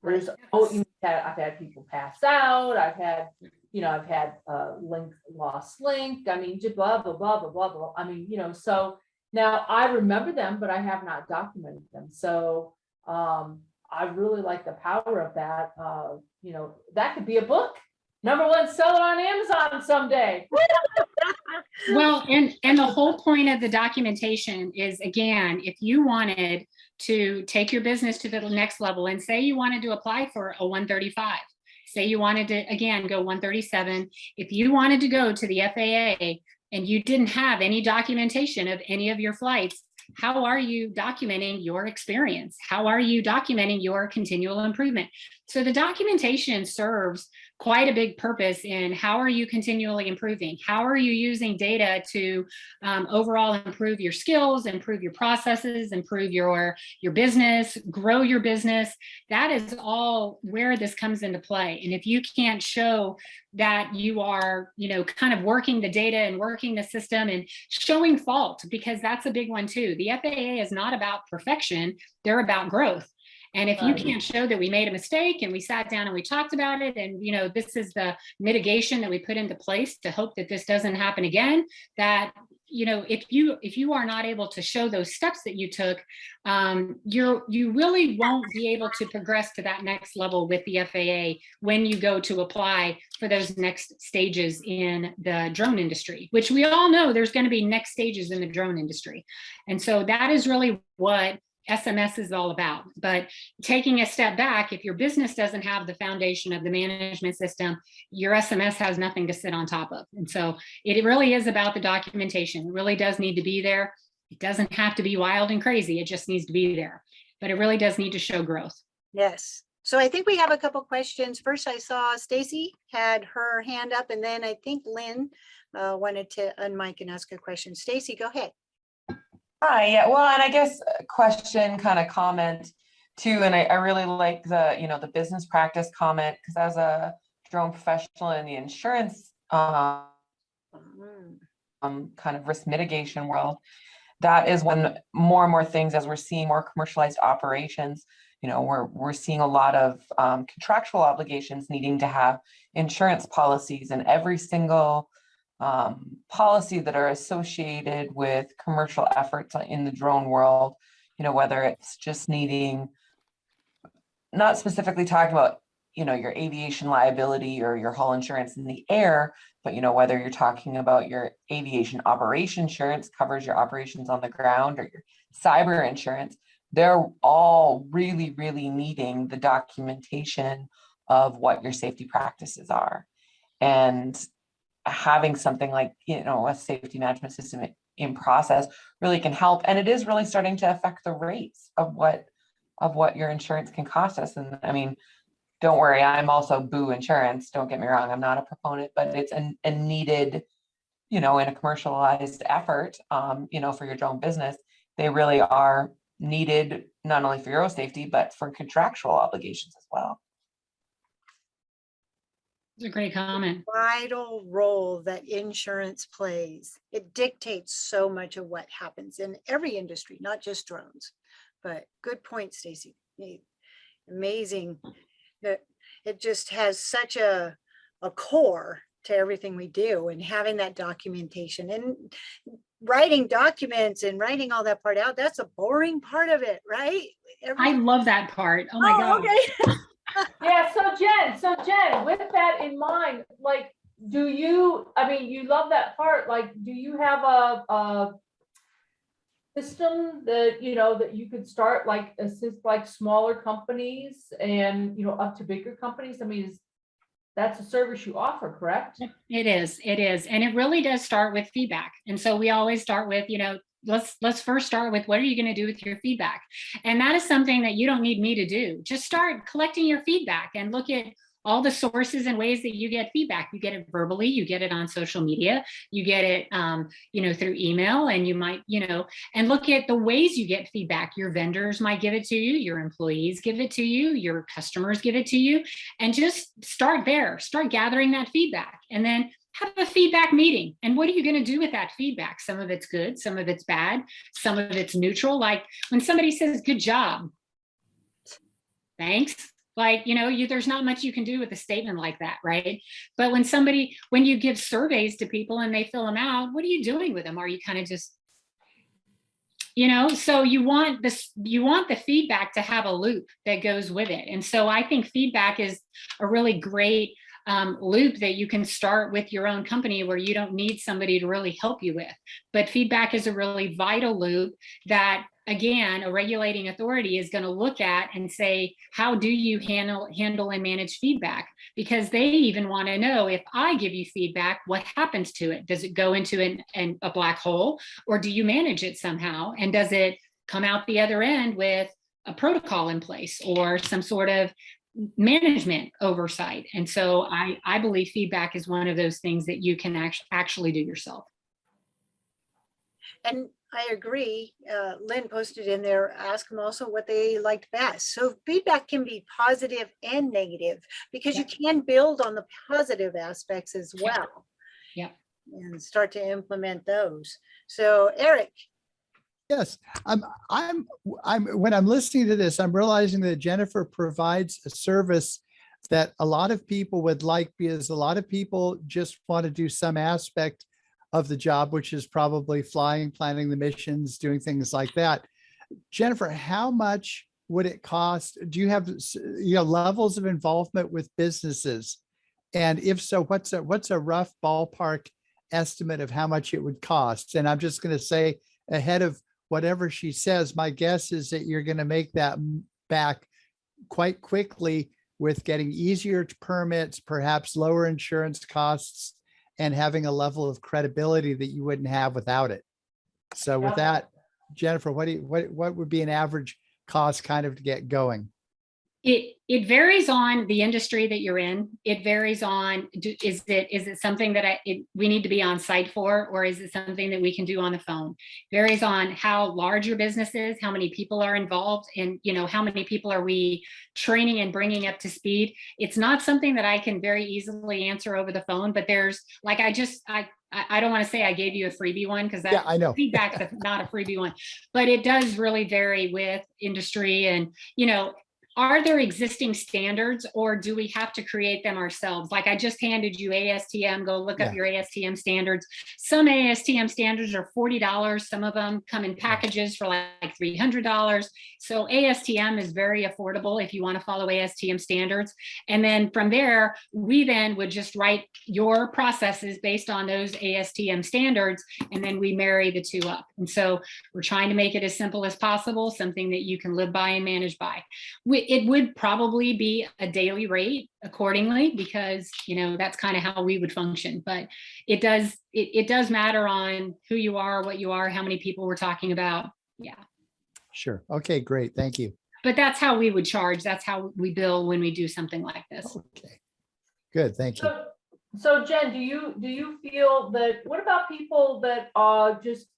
There's, I've had people pass out. I've had, you know, I've had lost link. I mean, just blah, blah, blah, blah, blah, blah. I mean, you know, so now I remember them, but I have not documented them. So I really like the power of that. You know, that could be a book. #1 seller on Amazon someday.
Well, and the whole point of the documentation is, again, if you wanted to take your business to the next level and say you wanted to apply for a 135, say you wanted to, again, go 137, if you wanted to go to the FAA and you didn't have any documentation of any of your flights, how are you documenting your experience? How are you documenting your continual improvement? So the documentation serves quite a big purpose in how are you continually improving? How are you using data to overall improve your skills, improve your processes, improve your business, grow your business? That is all where this comes into play. And if you can't show that you are, you know, kind of working the data and working the system and showing fault, because that's a big one too. The FAA is not about perfection, they're about growth. And if you can't show that we made a mistake and we sat down and we talked about it, and, you know, this is the mitigation that we put into place to hope that this doesn't happen again, that, you know, if you are not able to show those steps that you took, you really won't be able to progress to that next level with the FAA when you go to apply for those next stages in the drone industry, which we all know there's going to be next stages in the drone industry. And so that is really what SMS is all about. But taking a step back, if your business doesn't have the foundation of the management system, your SMS has nothing to sit on top of. And so it really is about the documentation. It really does need to be there. It doesn't have to be wild and crazy. It just needs to be there. But it really does need to show growth.
yes. So I think we have a couple questions. First, I saw Stacy had her hand up, and then I think Lynn wanted to unmic and ask a question. Stacy, go ahead.
Hi, yeah, well, and I guess a question, kind of comment too, and I really like the, you know, the business practice comment, because as a drone professional in the insurance kind of risk mitigation world, that is when more and more things, as we're seeing more commercialized operations, you know, we're seeing a lot of contractual obligations needing to have insurance policies, and every single policy that are associated with commercial efforts in the drone world, you know, whether it's just needing, not specifically talking about, you know, your aviation liability or your hull insurance in the air, but, you know, whether you're talking about your aviation operation insurance covers your operations on the ground, or your cyber insurance, they're all really, really needing the documentation of what your safety practices are. And having something like, you know, a safety management system in process really can help. And it is really starting to affect the rates of what your insurance can cost us. And I mean, don't worry, I'm also boo insurance. Don't get me wrong, I'm not a proponent, but it's a needed in a commercialized effort, for your own business, they really are needed not only for your own safety, but for contractual obligations as well.
It's a great comment.
Vital role that insurance plays. It dictates so much of what happens in every industry, not just drones. But good point, Stacy. Amazing that it just has such a core to everything we do, and having that documentation and writing documents and writing all that part out. That's a boring part of it, right?
I love that part. Oh my God.
Okay.
Yeah, so Jen, with that in mind, like, you love that part, like, do you have a system that, that you could start, like, assist like smaller companies and, up to bigger companies? I mean, that's a service you offer, correct?
It is. And it really does start with feedback. And so we always start with, let's first start with, what are you going to do with your feedback? And that is something that you don't need me to do. Just start collecting your feedback and look at all the sources and ways that you get feedback. You get it verbally, you get it on social media, you get it, through email, and you might, and look at the ways you get feedback. Your vendors might give it to you, your employees give it to you, your customers give it to you, and just start there, start gathering that feedback, and then have a feedback meeting. And what are you going to do with that feedback? Some of it's good, some of it's bad, some of it's neutral. Like when somebody says, good job, thanks. Like, there's not much you can do with a statement like that, right? But when you give surveys to people and they fill them out, what are you doing with them? Are you kind of just, so you want the feedback to have a loop that goes with it. And so I think feedback is a really great loop that you can start with your own company, where you don't need somebody to really help you with. But feedback is a really vital loop that, again, a regulating authority is going to look at and say, how do you handle and manage feedback? Because they even want to know, if I give you feedback, what happens to it? Does it go into a black hole, or do you manage it somehow? And does it come out the other end with a protocol in place or some sort of management oversight? And so I believe feedback is one of those things that you can actually do yourself.
And I agree. Lynn posted in there, ask them also what they liked best. So feedback can be positive and negative, because you can build on the positive aspects as well.
Yeah.
And start to implement those. So Eric.
Yes, when I'm listening to this, I'm realizing that Jennifer provides a service that a lot of people would like, because a lot of people just want to do some aspect of the job, which is probably flying, planning the missions, doing things like that. Jennifer, how much would it cost? Do you have levels of involvement with businesses? And if so, what's a rough ballpark estimate of how much it would cost? And I'm just going to say, ahead of whatever she says, my guess is that you're going to make that back quite quickly with getting easier permits, perhaps lower insurance costs, and having a level of credibility that you wouldn't have without it. So with that, Jennifer, what would be an average cost kind of to get going?
It varies on the industry that you're in. It varies on, is it something that we need to be on site for, or is it something that we can do on the phone? Varies on how large your business is, how many people are involved, and how many people are we training and bringing up to speed. It's not something that I can very easily answer over the phone, but there's like, I don't want to say I gave you a freebie one, because that
I know
feedback's not a freebie one, but it does really vary with industry. And are there existing standards, or do we have to create them ourselves? Like I just handed you ASTM, go look up your ASTM standards. Some ASTM standards are $40. Some of them come in packages for like $300. So ASTM is very affordable if you want to follow ASTM standards. And then from there, we then would just write your processes based on those ASTM standards, and then we marry the two up. And so we're trying to make it as simple as possible, something that you can live by and manage by. It would probably be a daily rate accordingly, because that's kind of how we would function. But it does matter on who you are, what you are, how many people we're talking about. Yeah.
Sure. Okay, great. Thank you.
But that's how we would charge. That's how we bill when we do something like this.
Okay, good. Thank you.
So Jen, do you feel that, what about people that just,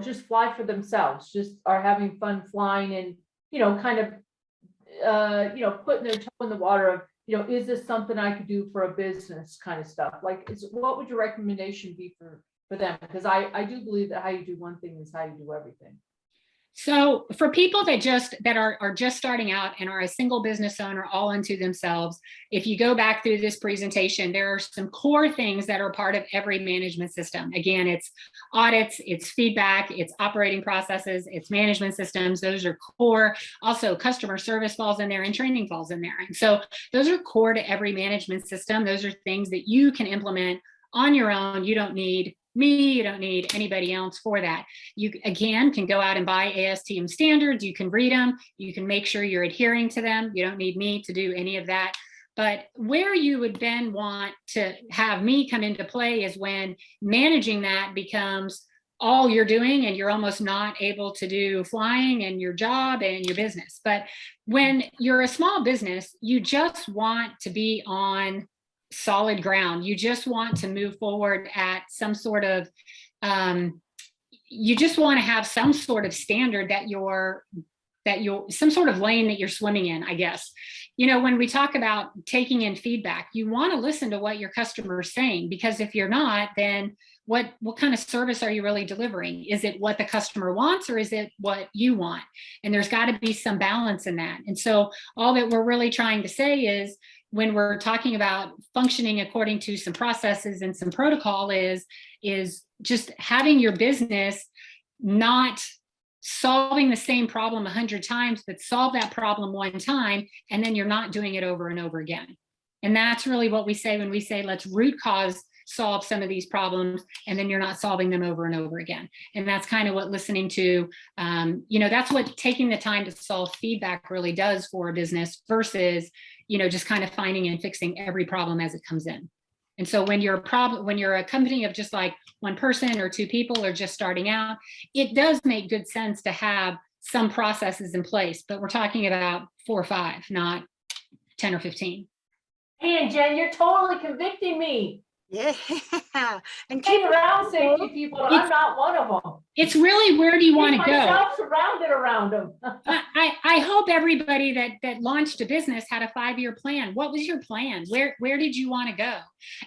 just fly for themselves, just are having fun flying and, kind of, putting their toe in the water of, is this something I could do for a business kind of stuff? Like, what would your recommendation be for them? Because I do believe that how you do one thing is how you do everything.
So for people that are just starting out and are a single business owner all unto themselves, if you go back through this presentation, there are some core things that are part of every management system. Again, it's audits, it's feedback, it's operating processes, it's management systems. Those are core. Also, customer service falls in there and training falls in there. And so those are core to every management system. Those are things that you can implement on your own. You don't need me, you don't need anybody else for that. You, again, can go out and buy ASTM standards. You can read them. You can make sure you're adhering to them. You don't need me to do any of that. But where you would then want to have me come into play is when managing that becomes all you're doing and you're almost not able to do flying and your job and your business. But when you're a small business, you just want to be on solid ground. You just want to move forward at some sort of, you just want to have some sort of standard that you're some sort of lane that you're swimming in, I guess. When we talk about taking in feedback, you want to listen to what your customer is saying, because if you're not, then what kind of service are you really delivering? Is it what the customer wants, or is it what you want? And there's got to be some balance in that. And so all that we're really trying to say is, when we're talking about functioning according to some processes and some protocol, is just having your business not solving the same problem 100 times, but solve that problem one time, and then you're not doing it over and over again. And that's really what we say when we say, let's root cause solve some of these problems, and then you're not solving them over and over again. And that's kind of what listening to, that's what taking the time to solve feedback really does for a business versus, just kind of finding and fixing every problem as it comes in. And so when you're a company of just like one person or two people or just starting out, it does make good sense to have some processes in place, but we're talking about 4 or 5, not 10 or 15.
And Jen, you're totally convicting me.
Yeah. And
Keep
keep
around safety people, and I'm not one of them.
It's really, where do you want to go?
Myself surrounded around them.
I hope everybody that launched a business had a 5-year plan. What was your plan? Where did you want to go?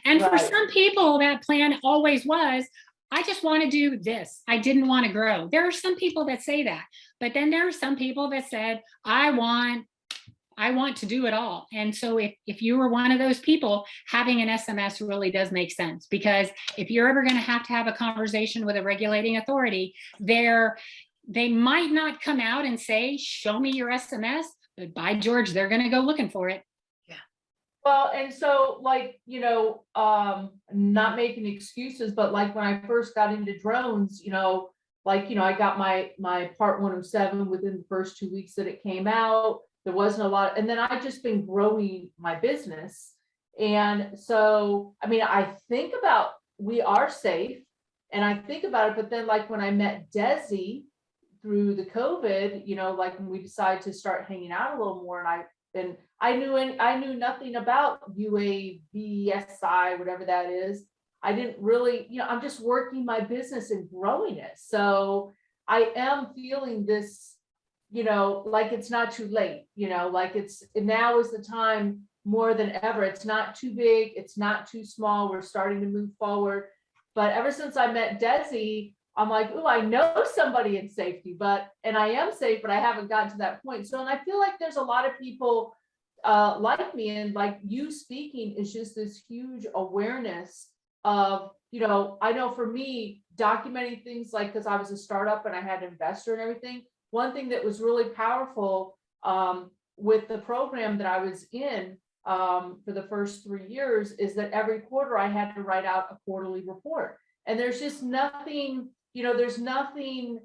And for some people, that plan always was, I just want to do this. I didn't want to grow. There are some people that say that, but then there are some people that said, I want to do it all. And so if you were one of those people, having an SMS really does make sense, because if you're ever going to have a conversation with a regulating authority, they might not come out and say, show me your SMS, but by George, they're going to go looking for it.
Yeah.
Well, and so not making excuses, but like when I first got into drones, I got my Part 107 within the first 2 weeks that it came out. There wasn't a lot. And then I've just been growing my business. And so, I think about, we are safe, and I think about it, but then like when I met Desi through the COVID, when we decided to start hanging out a little more, and I knew nothing about UAVSI, whatever that is. I didn't really, I'm just working my business and growing it. So I am feeling this, like it's not too late, like now is the time more than ever. It's not too big. It's not too small. We're starting to move forward. But ever since I met Desi, I'm like, oh, I know somebody in safety, and I am safe, but I haven't gotten to that point. So, and I feel like there's a lot of people like me, and like you speaking is just this huge awareness of, I know for me, documenting things, like, because I was a startup and I had an investor and everything. One thing that was really powerful with the program that I was in for the first 3 years is that every quarter I had to write out a quarterly report. And there's just nothing, there's nothing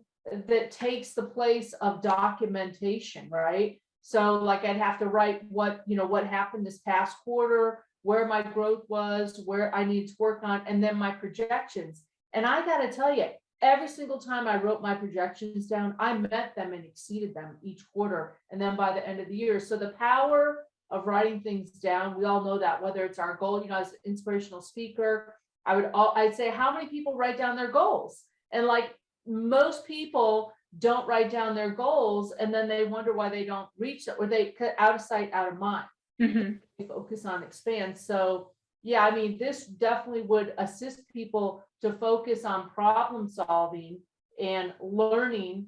that takes the place of documentation, right? So like I'd have to write what happened this past quarter, where my growth was, where I need to work on, and then my projections. And I got to tell you, every single time I wrote my projections down, I met them and exceeded them each quarter. And then by the end of the year, so the power of writing things down. We all know that, whether it's our goal, as an inspirational speaker, I'd say, how many people write down their goals? And like most people don't write down their goals, and then they wonder why they don't reach it, or they cut out of sight, out of mind.
Mhm.
They focus on expand. So yeah, I mean, this definitely would assist people to focus on problem solving and learning,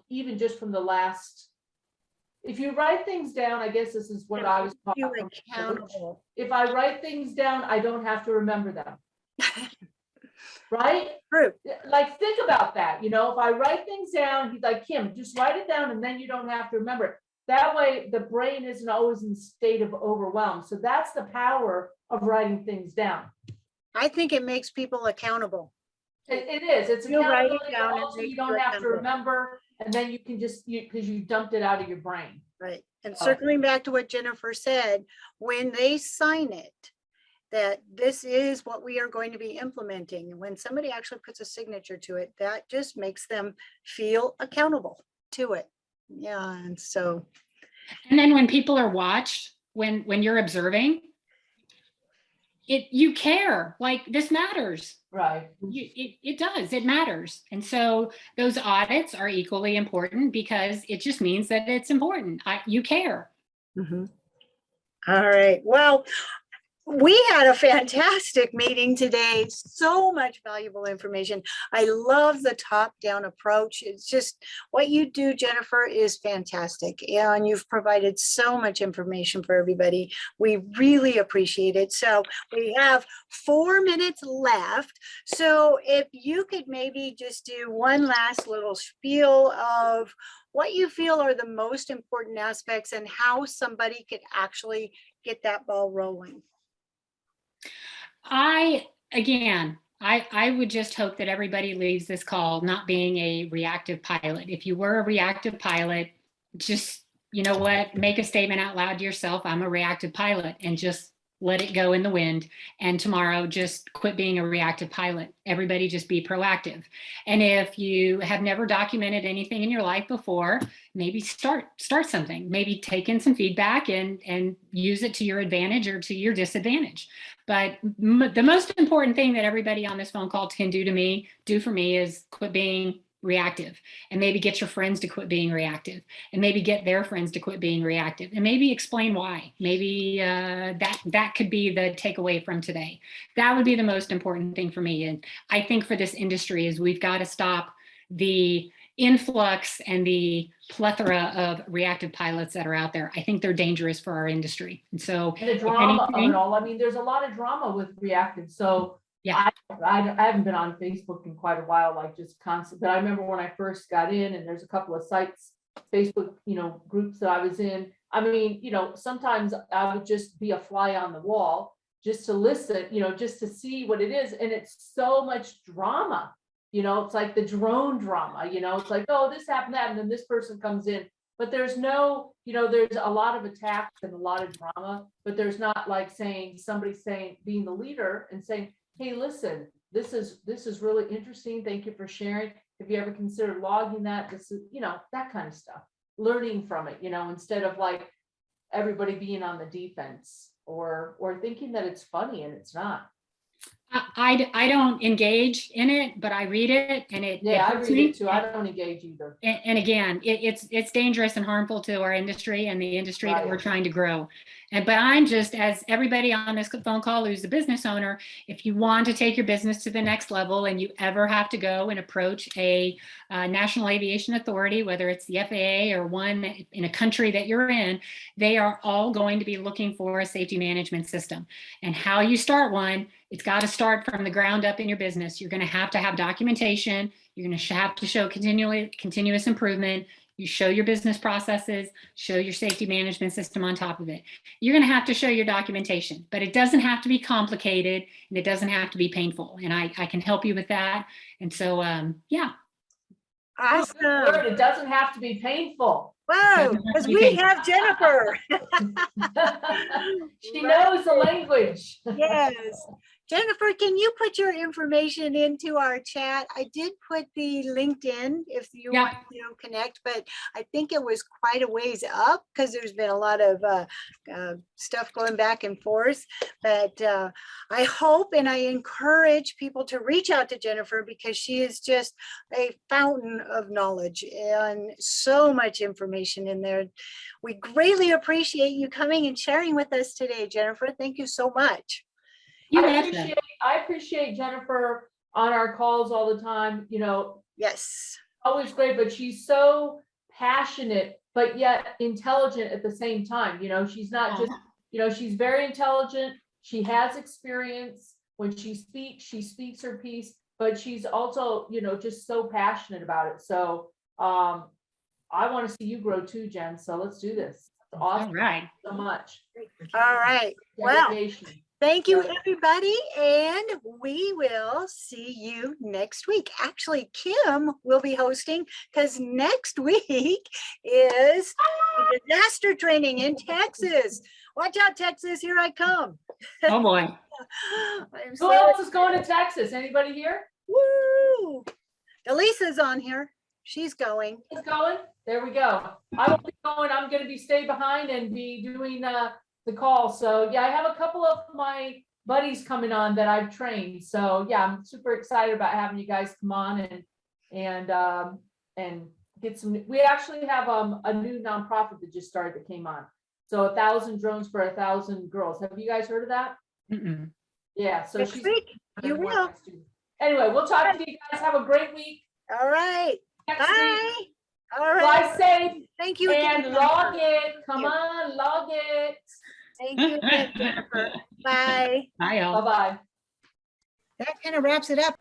even just from the last. If you write things down, I guess this is what I was talking
You
about.
accountable.
If I write things down, I don't have to remember them. Right?
True.
Like, think about that. If I write things down, he's like, Kim, just write it down and then you don't have to remember it. That way the brain isn't always in a state of overwhelm. So that's the power of writing things down.
I think it makes people accountable.
It is. It's
You write it
accountability, but
down and
also
make
you
sure
don't
it's
have to
accountable.
remember, and then you can just, because you dumped it out of your brain.
Right. And
Oh.
circling back to what Jennifer said, when they sign it, that this is what we are going to be implementing. And when somebody actually puts a signature to it, that just makes them feel accountable to it. Yeah. And so,
And then when people are watched, when you're observing, you care, like this matters.
Right.
It does, it matters. And so those audits are equally important because it just means that it's important. You care.
all right. Well, we had a fantastic meeting today. So much valuable information. I love the top-down approach. It's just what you do, Jennifer, is fantastic. And you've provided so much information for everybody. We really appreciate it. So we have 4 minutes left. So if you could maybe just do one last little spiel of what you feel are the most important aspects and how somebody could actually get that ball rolling.
I would just hope that everybody leaves this call not being a reactive pilot. If you were a reactive pilot, just, make a statement out loud to yourself, I'm a reactive pilot, and just let it go in the wind. And tomorrow, just quit being a reactive pilot. Everybody just be proactive. And if you have never documented anything in your life before, maybe start something, maybe take in some feedback and use it to your advantage or to your disadvantage. But the most important thing that everybody on this phone call can do for me is quit being reactive, and maybe get your friends to quit being reactive, and maybe get their friends to quit being reactive, and maybe explain why. Maybe that could be the takeaway from today. That would be the most important thing for me. And I think for this industry is we've got to stop the influx and the plethora of reactive pilots that are out there. I think they're dangerous for our industry. And so
And the drama of it all. I mean, there's a lot of drama with reactive. So
yeah,
I haven't been on Facebook in quite a while, like just constant. But I remember when I first got in, and there's a couple of sites, Facebook, groups that I was in. I mean, sometimes I would just be a fly on the wall just to listen, just to see what it is. And it's so much drama. It's like the drone drama, it's like, oh, this happened, that, and then this person comes in. But there's no, there's a lot of attacks and a lot of drama, but there's not like somebody saying, being the leader and saying, hey, listen, this is really interesting. Thank you for sharing. Have you ever considered logging that? This is, that kind of stuff, learning from it, instead of like everybody being on the defense or thinking that it's funny and it's not.
I don't engage in it, but I read it, and it
I
hurts
read
me.
it too. I don't engage either.
And again, it's dangerous and harmful to our industry and the industry that we're trying to grow. But I'm just, as everybody on this phone call who's a business owner, if you want to take your business to the next level and you ever have to go and approach a National Aviation Authority, whether it's the FAA or one in a country that you're in, they are all going to be looking for a safety management system. And how you start one, it's got to start from the ground up in your business. You're going to have documentation. You're going to have to show continuous improvement. You show your business processes, show your safety management system on top of it. You're going to have to show your documentation, but it doesn't have to be complicated and it doesn't have to be painful. And I can help you with that. And so, yeah.
Awesome.
It doesn't have to be painful.
Whoa, because we have Jennifer.
She knows the language.
Yes. Jennifer, can you put your information into our chat? I did put the LinkedIn if you want don't connect, but I think it was quite a ways up because there's been a lot of stuff going back and forth. But I hope and I encourage people to reach out to Jennifer because she is just a fountain of knowledge and so much information in there. We greatly appreciate you coming and sharing with us today, Jennifer. Thank you so much.
You
I
betcha.
appreciate Jennifer on our calls all the time, you know,
Yes.
always great, but she's so passionate, but yet intelligent at the same time. You know, she's not just, you know, she's very intelligent. She has experience. When she speaks her piece, but she's also, you know, just so passionate about it. So I want to see you grow too, Jen. So let's do this. It's awesome.
All right.
So much.
All right. Well,
Dedication.
thank you, everybody, and we will see you next week. Actually, Kim will be hosting because next week is disaster training in Texas. Watch out, Texas, here I come.
Oh boy.
I'm
Who
so
else is going to Texas? Anybody here?
woo. Elisa's on here. She's going.
Who's going? There we go. I won't be going. I'm going to be stay behind and be doing the call. So yeah, I have a couple of my buddies coming on that I've trained. So yeah, I'm super excited about having you guys come on and get some. We actually have a new nonprofit that just started that came on. So 1,000 drones for 1,000 girls. Have you guys heard of that?
Mm-mm.
Yeah. So
Next
she's
week, you will.
Anyway, we'll talk to you guys. Have a great week.
All right.
Next week.
Bye. All right.
Fly safe
Thank you again.
and log
Jennifer.
it. Come
you.
on, log it.
Thank you again, Jennifer. Bye.
Bye, y'all.
Bye-bye.
That kind of wraps it up.